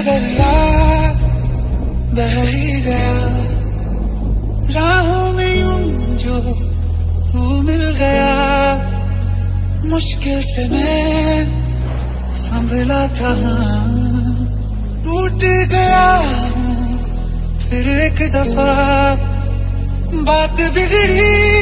दरिया बह ही गया, राहों में यूं जो तू मिल गया। मुश्किल से मैं संभला था, टूट गया हूँ फिर एक दफा। बात बिगड़ी